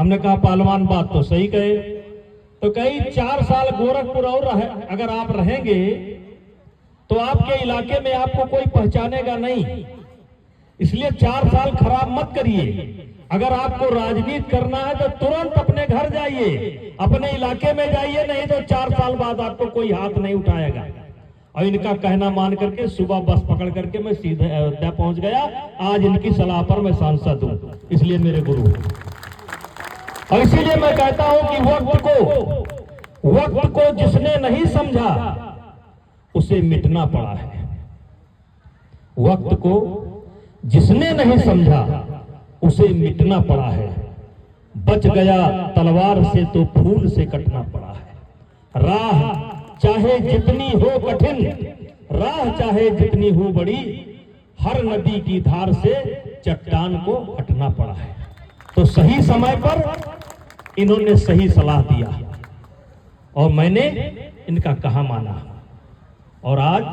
हमने कहा पहलवान बात तो सही कहे। तो कई 4 साल गोरखपुर और अगर आप रहेंगे तो आपके इलाके में आपको कोई पहचानेगा नहीं, इसलिए 4 साल खराब मत करिए। अगर आपको राजनीति करना है तो तुरंत अपने घर जाइए, अपने इलाके में जाइए, नहीं तो 4 साल बाद आपको कोई हाथ नहीं उठाएगा। और इनका कहना मान करके सुबह बस पकड़ करके मैं सीधे अयोध्या पहुंच गया। आज इनकी सलाह पर मैं सांसद हूं, इसलिए मेरे गुरु हैं। और इसीलिए मैं कहता हूं कि वक्त को जिसने नहीं समझा उसे मिटना पड़ा है। वक्त को जिसने नहीं समझा उसे मिटना पड़ा है। बच गया तलवार से तो फूल से कटना पड़ा है। राह चाहे जितनी हो कठिन, राह चाहे जितनी हो बड़ी, हर नदी की धार से चट्टान को हटना पड़ा है। तो सही समय पर इन्होंने सही सलाह दिया और मैंने इनका कहा माना, और आज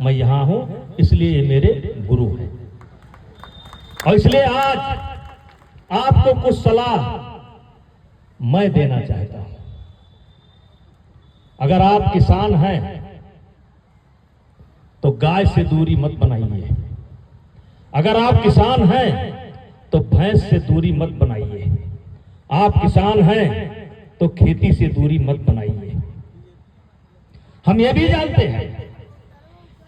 मैं यहां हूं, इसलिए ये मेरे गुरु हैं। और इसलिए आज आपको कुछ सलाह मैं देना चाहता हूं। अगर आप किसान हैं तो गाय से दूरी मत बनाइए। अगर आप किसान हैं तो भैंस से दूरी मत बनाइए। आप किसान हैं तो खेती से दूरी मत बनाइए। हम यह भी जानते हैं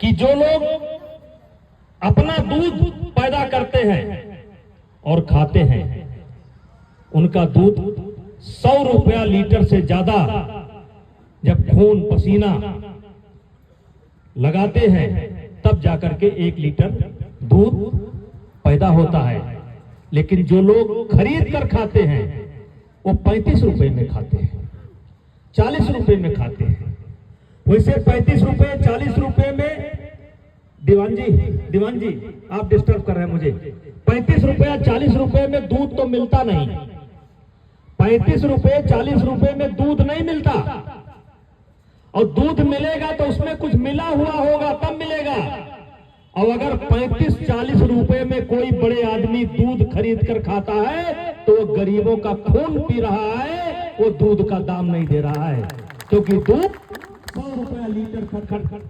कि जो लोग अपना दूध पैदा करते हैं और खाते हैं, उनका दूध 100 रुपया लीटर से ज्यादा जब खून पसीना लगाते हैं तब जाकर के 1 लीटर दूध पैदा होता है। लेकिन जो लोग खरीद कर खाते हैं वो 35 रुपए में खाते हैं, 40 रुपए में खाते हैं। वैसे 35 रुपए 40 रुपए में दीवान जी आप डिस्टर्ब कर रहे हैं मुझे। 35 रुपया 40 रुपए में दूध तो मिलता नहीं। 35 रुपए 40 रुपए में दूध नहीं मिलता, और दूध मिलेगा तो उसमें कुछ मिला हुआ होगा तब मिलेगा। और अगर 35-40 रुपए में कोई बड़े आदमी दूध खरीद कर खाता है तो वो गरीबों का खून पी रहा है, वो दूध का दाम नहीं दे रहा है। क्योंकि दूध 100 रुपया लीटर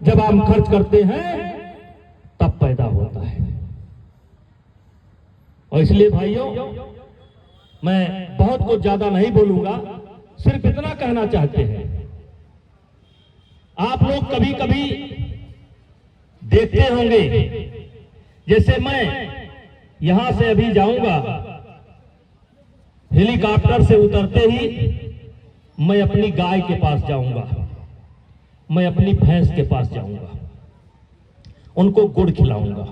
जब हम खर्च करते हैं तब पैदा होता है। और इसलिए भाइयों, मैं बहुत कुछ ज्यादा नहीं बोलूंगा, सिर्फ इतना कहना चाहते हैं। आप लोग कभी कभी देखते होंगे, जैसे मैं यहां से अभी जाऊंगा, हेलीकॉप्टर से उतरते ही मैं अपनी गाय के पास जाऊंगा, मैं अपनी भैंस के पास जाऊंगा, उनको गुड़ खिलाऊंगा,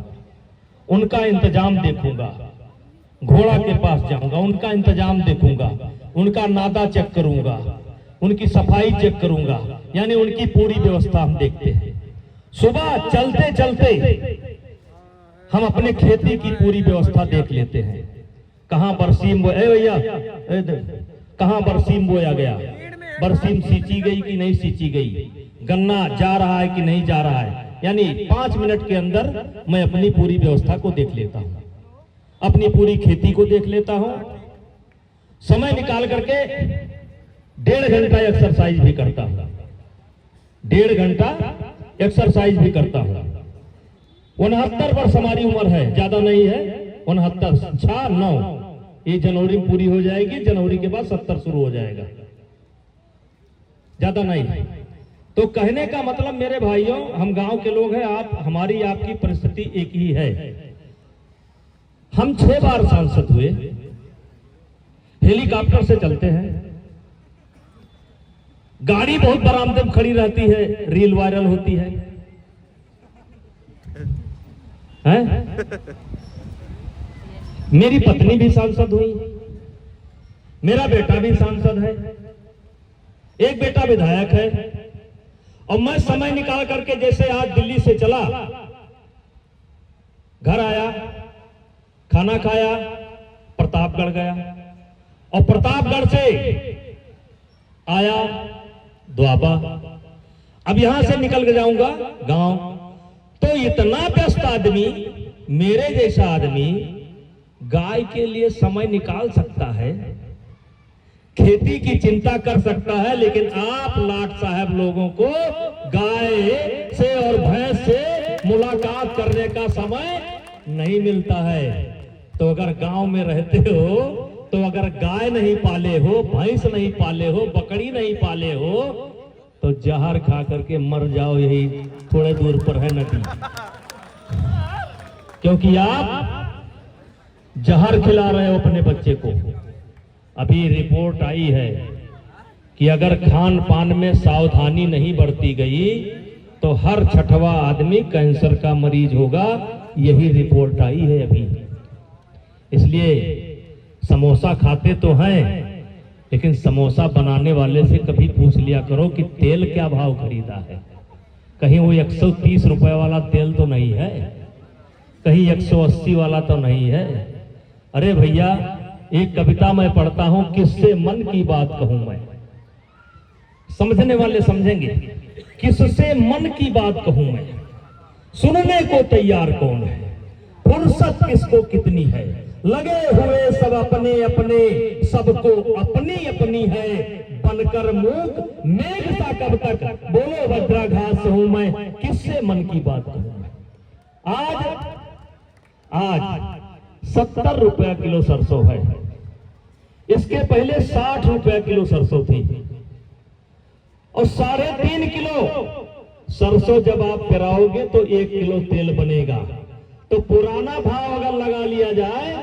उनका इंतजाम देखूंगा। घोड़ा के पास जाऊंगा, उनका इंतजाम देखूंगा, उनका नादा चेक करूंगा, उनकी सफाई चेक करूंगा, यानी उनकी पूरी व्यवस्था हम देखते हैं। सुबह चलते चलते हम अपने खेती की पूरी व्यवस्था देख लेते हैं। कहां बरसीम भैया कहां बरसीम बोया गया, बरसीम सींची गई कि नहीं सींची गई, गन्ना जा रहा है कि नहीं जा रहा है। यानी 5 मिनट के अंदर मैं अपनी पूरी व्यवस्था को देख लेता हूं, अपनी पूरी खेती को देख लेता हूं। समय निकाल करके 1.5 घंटा एक्सरसाइज भी करता हूं, 1.5 घंटा एक्सरसाइज भी करता हूं। 69 वर्ष हमारी उम्र है, ज्यादा नहीं है, 69 6 9 ये जनवरी में पूरी हो जाएगी, जनवरी के बाद 70 शुरू हो जाएगा, ज्यादा नहीं। तो कहने का मतलब मेरे भाइयों, हम गांव के लोग हैं, आप हमारी आपकी परिस्थिति एक ही है। हम 6 बार सांसद हुए, हेलीकॉप्टर से चलते हैं, गाड़ी बहुत बरामदे में खड़ी रहती है, रील वायरल होती है, हैं? मेरी पत्नी भी सांसद हुई, मेरा बेटा भी सांसद है, एक बेटा विधायक है। और मैं समय निकाल करके, जैसे आज दिल्ली से चला, घर आया, खाना खाया, प्रतापगढ़ गया, और प्रतापगढ़ से आया द्वाबा, अब यहां से निकल के जाऊंगा गांव। तो इतना व्यस्त आदमी, मेरे जैसा आदमी गाय के लिए समय निकाल सकता है, खेती की चिंता कर सकता है, लेकिन आप लाट साहब लोगों को गाय से और भैंस से मुलाकात करने का समय नहीं मिलता है। तो अगर गांव में रहते हो, तो अगर गाय नहीं पाले हो, भैंस नहीं पाले हो, बकरी नहीं पाले हो, तो जहर खा करके मर जाओ, यही थोड़े दूर पर है नदी। क्योंकि आप जहर खिला रहे हो अपने बच्चे को। अभी रिपोर्ट आई है कि अगर खान पान में सावधानी नहीं बरती गई तो हर छठवां आदमी कैंसर का मरीज होगा। यही रिपोर्ट आई है अभी। इसलिए समोसा खाते तो हैं, लेकिन समोसा बनाने वाले से कभी पूछ लिया करो कि तेल क्या भाव खरीदा है। कहीं वो 130 रुपए वाला तेल तो नहीं है, कहीं 180 वाला तो नहीं है। अरे भैया, एक कविता मैं पढ़ता हूं, किससे मन की बात कहूं मैं। समझने वाले समझेंगे। किससे मन की बात कहूं मैं, सुनने को तैयार कौन है, फुर्सत किसको कितनी है, लगे हुए सब अपने अपने, सबको अपनी अपनी है, बनकर मूक मेघ सा कब तक, बोलो वज्राघात हूं मैं, किससे मन की बात कहूं मैं। आज 70 रुपया किलो सरसों है। इसके पहले 60 रुपया किलो सरसों थी, और 3.5 किलो सरसों जब आप पेराओगे तो 1 किलो तेल बनेगा। तो पुराना भाव अगर लगा लिया जाए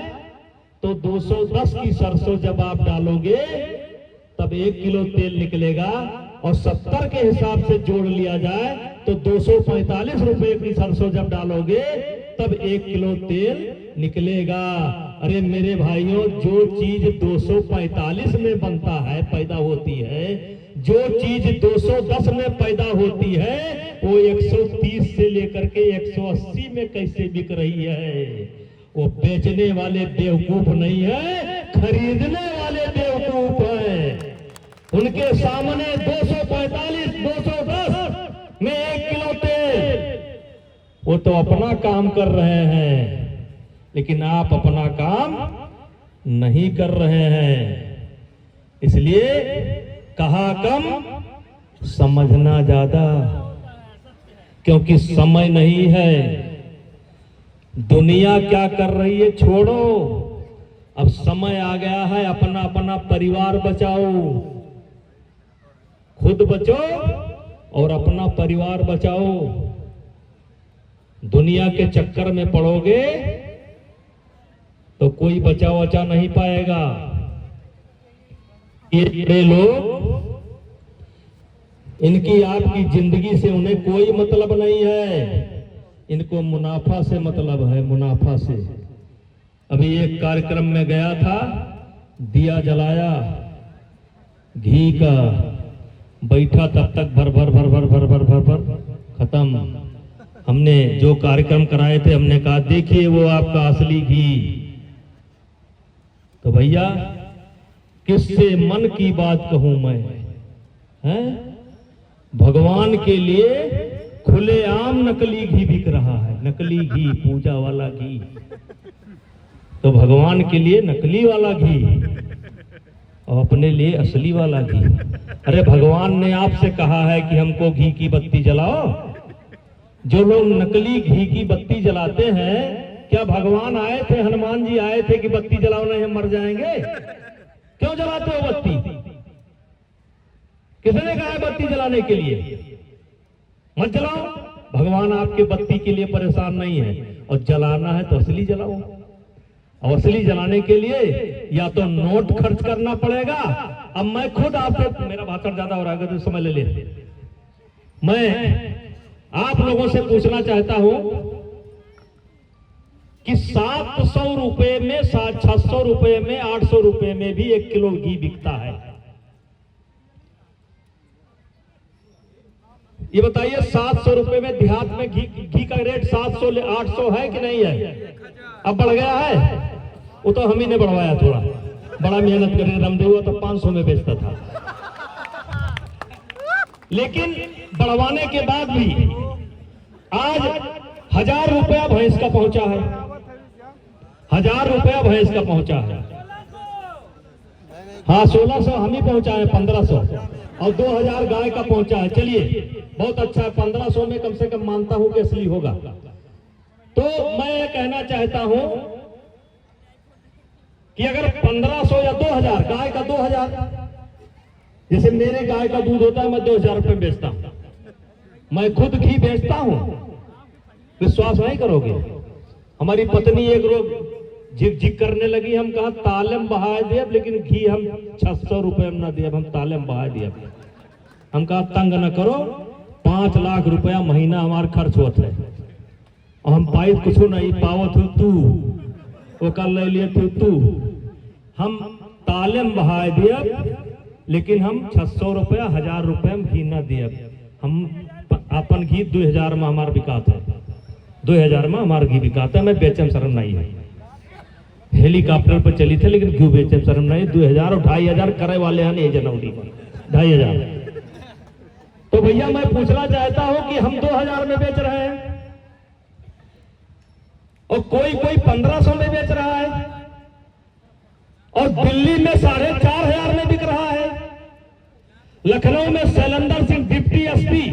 तो 210 की सरसों जब आप डालोगे तब 1 किलो तेल निकलेगा, और 70 के हिसाब से जोड़ लिया जाए तो 245 रुपए की सरसों जब डालोगे तब 1 किलो तेल निकलेगा। अरे मेरे भाइयों, जो चीज 245 में बनता है, पैदा होती है, जो चीज 210 में पैदा होती है, वो 130 से लेकर के 180 में कैसे बिक रही है। वो बेचने वाले बेवकूफ नहीं है, खरीदने वाले बेवकूफ है। उनके सामने 245, 210 में 1 किलो तेल, वो तो अपना काम कर रहे हैं, लेकिन आप अपना काम नहीं कर रहे हैं। इसलिए कहा कम, समझना ज्यादा, क्योंकि समय नहीं है। दुनिया क्या कर रही है छोड़ो, अब समय आ गया है अपना अपना परिवार बचाओ। खुद बचो और अपना परिवार बचाओ। दुनिया के चक्कर में पड़ोगे तो कोई बचा वचा नहीं पाएगा। ये लोग, इनकी आपकी जिंदगी से उन्हें कोई मतलब नहीं है, इनको मुनाफा से मतलब है, मुनाफा से। अभी एक कार्यक्रम में गया था, दिया जलाया घी का, बैठा तब तक भर भर भर भर भर भर भर भर खत्म। हमने जो कार्यक्रम कराए थे, हमने कहा देखिए वो आपका असली घी। तो भैया, किससे मन की बात कहूं मैं, हैं? भगवान के लिए खुलेआम नकली घी बिक रहा है, नकली घी, पूजा वाला घी। तो भगवान के लिए नकली वाला घी और अपने लिए असली वाला घी। अरे भगवान ने आपसे कहा है कि हमको घी की बत्ती जलाओ। जो लोग नकली घी की बत्ती जलाते हैं, क्या भगवान आए थे, हनुमान जी आए थे कि बत्ती जलाओ नहीं हम मर जाएंगे? क्यों जलाते हो बत्ती? किसने कहा है बत्ती जलाने के लिए? मत जलाओ। भगवान आपके बत्ती के लिए परेशान नहीं है, और जलाना है तो असली जलाओ। और असली जलाने के लिए या तो नोट खर्च करना पड़ेगा। अब मैं खुद आपसे, मेरा भाषण ज्यादा हो रहा है तो समय ले ले, मैं आप लोगों से पूछना चाहता हूं कि 700 रुपए में, 600 रुपए में, 800 रुपए में भी 1 किलो घी बिकता है। ये बताइए, 700 रुपए में देहात में घी का रेट 700 800 है कि नहीं है? अब बढ़ गया है। वो तो हम ही ने बढ़वाया, थोड़ा बड़ा मेहनत करके रामदेव हुआ तो 500 में बेचता था। लेकिन बढ़वाने के बाद भी आज 1000 रुपया भैंस का पहुंचा है, 1000 रुपया भैंस का पहुंचा है। हाँ 1600 हम ही पहुंचाए, 1500 और 2000 गाय का पहुंचा है। चलिए बहुत अच्छा है, 1500 में कम से कम मानता हूं कि असली होगा। तो मैं ये कहना चाहता हूं कि अगर 1500 या 2000, गाय का 2000, जैसे मेरे गाय का दूध होता है मैं 2000 रुपये बेचता हूं, मैं खुद घी बेचता हूं, विश्वास नहीं करोगे। हमारी पत्नी एक रोज झिक झिक करने लगी, हम कहा तालम बहा दिया, लेकिन घी हम 600 रुपये में ना दिया, हम तालम बहा दिया। हम कहा तंग न करो, 5 लाख रुपया महीना हमारा खर्च होता है और हम पाई कुछ नहीं पावत हो तू, वो कल ले लिए थे तू, हम तालम बहा दिया, लेकिन हम 600 रुपया 1000 रुपये में घी न दिया। हम अपन घी 2000 में हमारा बिकाता है, 2000 में हमारा घी बिकाता है, मैं बेचम शर्म नहीं है। हेलीकॉप्टर पर चली थे लेकिन क्यों बेचे शर्म नहीं, 2000 और 2500 करे वाले हैं जनवरी में 2500। तो भैया मैं पूछना चाहता हूं कि हम 2000 में बेच रहे हैं और कोई 1500 में बेच रहा है, और दिल्ली में 4500 में बिक रहा है। लखनऊ में शैलेंद्र सिंह डिप्टी एसपी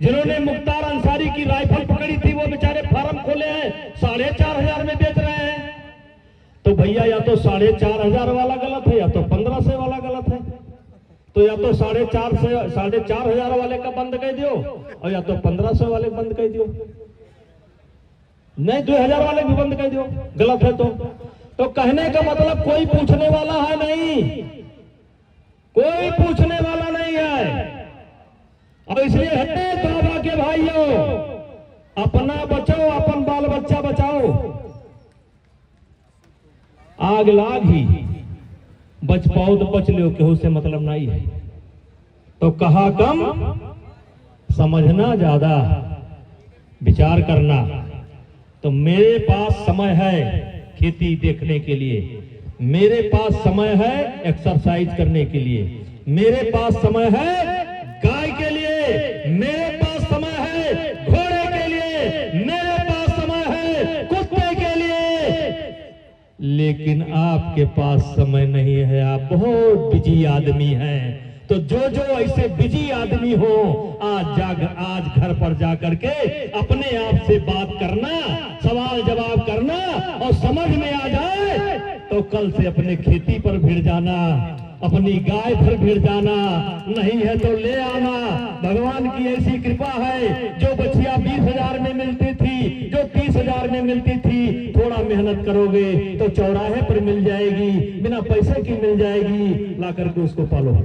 जिन्होंने मुख्तार अंसारी की राइफल पकड़ी थी, वो बेचारे फार्म खोले हैं, 4500 में बेच रहे हैं। तो भैया या तो 4500 वाला गलत है या तो 1500 वाला गलत है। तो या तो 4500 वाले का बंद कर दियो और या तो 1500 वाले बंद कर दियो, नहीं 2000 वाले भी बंद कर दियो, गलत है तो कहने का मतलब कोई पूछने वाला है नहीं, कोई पूछने वाला नहीं है। और इसलिए हटे बाबा के भाइयों, अपना बचाओ, अपन बाल बच्चा बचाओ। आग लाग ही बच पाओ तो बच लो, केहू से मतलब नहीं है। तो कहा कम, समझना ज्यादा, विचार करना। तो मेरे पास समय है खेती देखने के लिए, मेरे पास समय है एक्सरसाइज करने के लिए, मेरे पास समय है गाय के लिए, मेरे पास समय है घोड़े के लिए, मेरे पास समय है कुत्ते के लिए। लेकिन आपके पास समय नहीं है, आप बहुत बिजी आदमी हैं। तो जो ऐसे बिजी आदमी हो, आज घर पर जाकर के अपने आप से बात करना, सवाल जवाब करना, और समझ में आ जाए तो कल से अपने खेती पर भिड़ जाना, अपनी गाय पर भिड़ जाना, नहीं है तो ले आना। भगवान की ऐसी कृपा है, जो बछिया 20,000 में मिलती थी, जो 30,000 में मिलती थी, थोड़ा मेहनत करोगे तो चौराहे पर मिल जाएगी, बिना पैसे की मिल जाएगी, ला करके उसको पालो।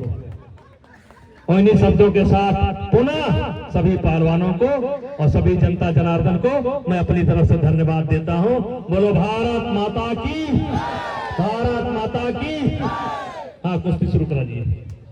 और इन्हीं शब्दों के साथ पुनः सभी पहलवानों को और सभी जनता जनार्दन को मैं अपनी तरफ से धन्यवाद देता हूं। बोलो भारत माता की, भारत माता की। हाँ, कुश्ती शुरू करा दिए।